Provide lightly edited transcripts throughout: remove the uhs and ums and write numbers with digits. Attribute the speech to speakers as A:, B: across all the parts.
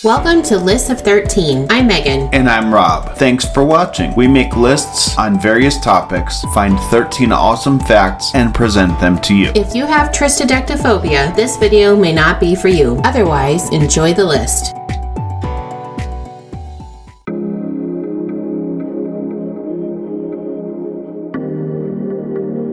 A: Welcome to List of 13. I'm Megan.
B: And I'm Rob. Thanks for watching. We make lists on various topics, find 13 awesome facts, and present them to you.
A: If you have triskaidekaphobia, this video may not be for you. Otherwise, enjoy the list.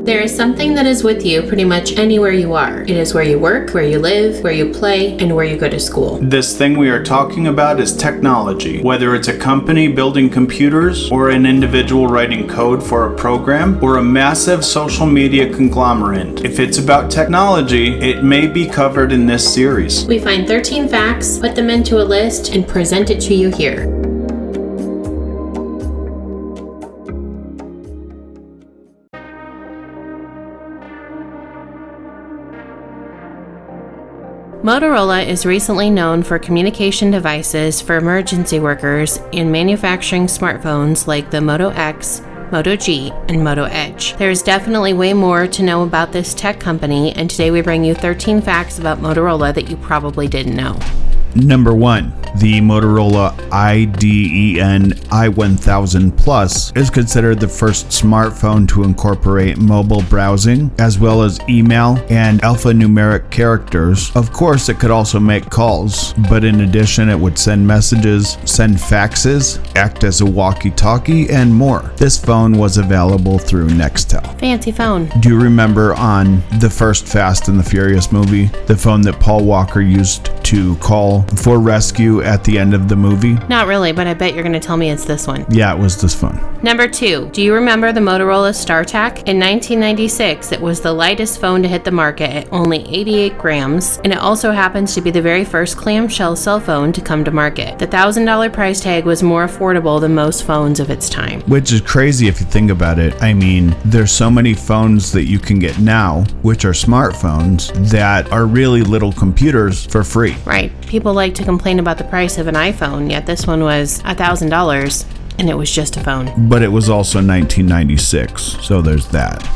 A: There is something that is with you pretty much anywhere you are. It is where you work, where you live, where you play, and where you go to school.
B: This thing we are talking about is technology. Whether it's a company building computers, or an individual writing code for a program, or a massive social media conglomerate. If it's about technology, it may be covered in this series.
A: We find 13 facts, put them into a list, and present it to you here. Motorola is recently known for communication devices for emergency workers in manufacturing smartphones like the Moto X, Moto G, and Moto Edge. There is definitely way more to know about this tech company, and today we bring you 13 facts about Motorola that you probably didn't know.
B: Number 1. The Motorola IDEN i1000 Plus is considered the first smartphone to incorporate mobile browsing, as well as email and alphanumeric characters. Of course, it could also make calls, but in addition, it would send messages, send faxes, act as a walkie-talkie, and more. This phone was available through Nextel.
A: Fancy phone.
B: Do you remember on the first Fast and the Furious movie, the phone that Paul Walker used to call for rescue at the end of the movie?
A: Not really, but I bet you're going to tell me it's this one.
B: Yeah, it was this phone.
A: Number 2. Do you remember the Motorola StarTAC? In 1996, it was the lightest phone to hit the market at only 88 grams, and it also happens to be the very first clamshell cell phone to come to market. The $1,000 price tag was more affordable than most phones of its time.
B: Which is crazy if you think about it. I mean, there's so many phones that you can get now, which are smartphones, that are really little computers for free.
A: Right. People like to complain about the price of an iPhone, yet this one was $1,000 and it was just a phone.
B: But it was also 1996, so there's that.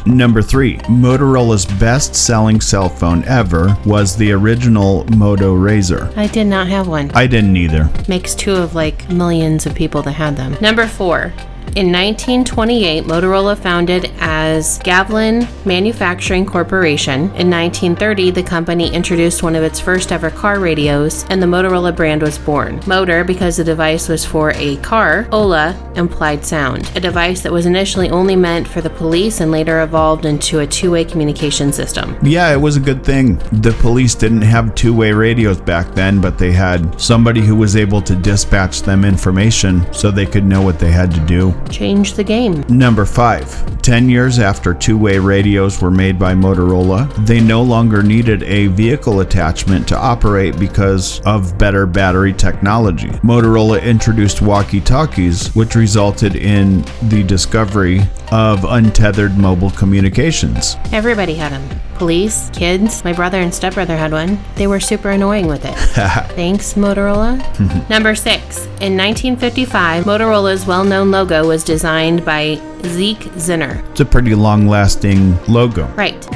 B: Number 3. Motorola's best-selling cell phone ever was the original Moto Razr.
A: I did not have one.
B: I didn't either.
A: Makes two of like millions of people that had them. Number 4. In 1928, Motorola founded as Gavlin Manufacturing Corporation. In 1930, the company introduced one of its first ever car radios, and the Motorola brand was born. Motor, because the device was for a car. Ola, implied sound. A device that was initially only meant for the police and later evolved into a two-way communication system.
B: Yeah, it was a good thing. The police didn't have two-way radios back then, but they had somebody who was able to dispatch them information so they could know what they had to do.
A: Change the game.
B: Number 5. 10 years after two-way radios were made by Motorola, they no longer needed a vehicle attachment to operate because of better battery technology. Motorola introduced walkie-talkies, which resulted in the discovery of untethered mobile communications.
A: Everybody had them. Police, kids, my brother and stepbrother had one. They were super annoying with it. Thanks, Motorola. Number 6. In 1955, Motorola's well-known logo was designed by Zeke Zinner.
B: It's a pretty long-lasting logo.
A: Right.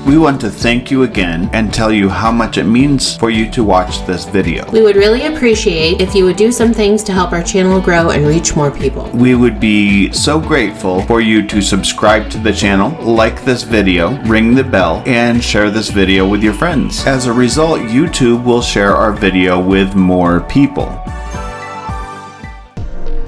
B: We want to thank you again and tell you how much it means for you to watch this video.
A: We would really appreciate if you would do some things to help our channel grow and reach more people.
B: We would be so grateful for you to subscribe to the channel, like this video, ring the bell, and share this video with your friends. As a result, YouTube will share our video with more people.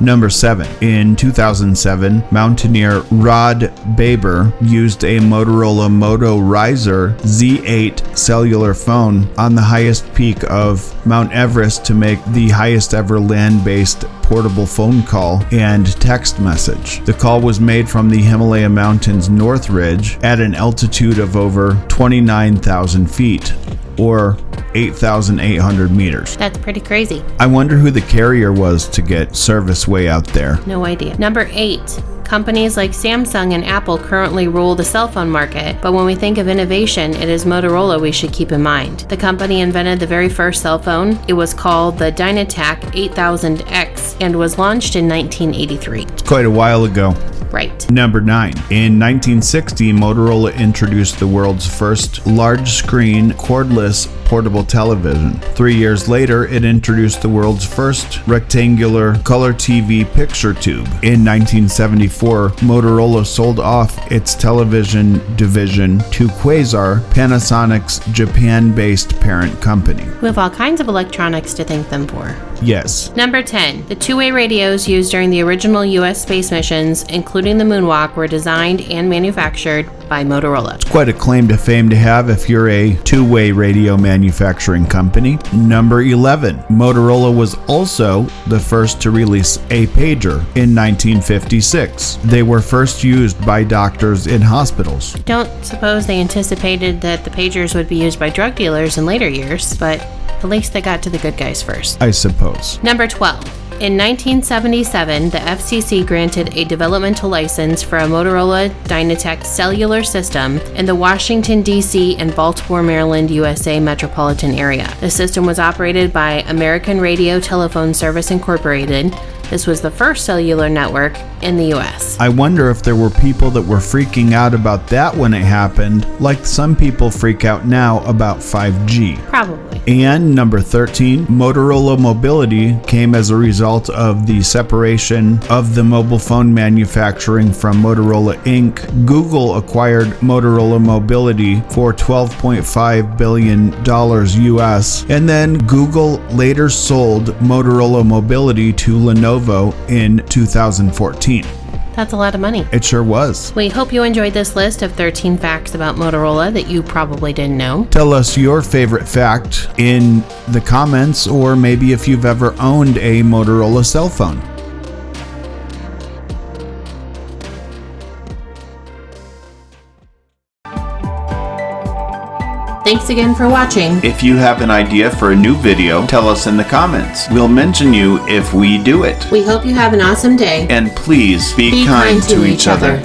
B: Number 7. In 2007, mountaineer Rod Baber used a Motorola Moto Razr Z8 cellular phone on the highest peak of Mount Everest to make the highest ever land-based portable phone call and text message. The call was made from the Himalaya Mountains North Ridge at an altitude of over 29,000 feet, or 8,800 meters.
A: That's pretty crazy.
B: I wonder who the carrier was to get service way out there.
A: No idea. Number 8. Companies like Samsung and Apple currently rule the cell phone market, but when we think of innovation, it is Motorola we should keep in mind. The company invented the very first cell phone. It was called the Dynatac 8000X and was launched in 1983.
B: It's quite a while ago.
A: Right.
B: Number 9. In 1960, Motorola introduced the world's first large-screen, cordless portable television. 3 years later, it introduced the world's first rectangular color TV picture tube. In 1974, Motorola sold off its television division to Quasar, Panasonic's Japan-based parent company.
A: We have all kinds of electronics to thank them for.
B: Yes.
A: Number 10. The two-way radios used during the original U.S. space missions, including the moonwalk, were designed and manufactured by Motorola.
B: It's quite a claim to fame to have if you're a two-way radio manufacturing company. Number 11. Motorola was also the first to release a pager in 1956. They were first used by doctors in hospitals.
A: Don't suppose they anticipated that the pagers would be used by drug dealers in later years, but at least they got to the good guys first.
B: I suppose.
A: Number 12. In 1977, the FCC granted a developmental license for a Motorola Dynatec cellular system in the Washington, D.C. and Baltimore, Maryland, USA metropolitan area. The system was operated by American Radio Telephone Service Incorporated. This was the first cellular network in the U.S.
B: I wonder if there were people that were freaking out about that when it happened, like some people freak out now about 5G.
A: Probably.
B: And number 13, Motorola Mobility came as a result of the separation of the mobile phone manufacturing from Motorola Inc. Google acquired Motorola Mobility for $12.5 billion US, and then Google later sold Motorola Mobility to Lenovo in 2014.
A: That's a lot of money.
B: It sure was.
A: We hope you enjoyed this list of 13 facts about Motorola that you probably didn't know.
B: Tell us your favorite fact in the comments, or maybe if you've ever owned a Motorola cell phone.
A: Thanks again for watching.
B: If you have an idea for a new video, tell us in the comments. We'll mention you if we do it.
A: We hope you have an awesome day.
B: And please be kind to each other.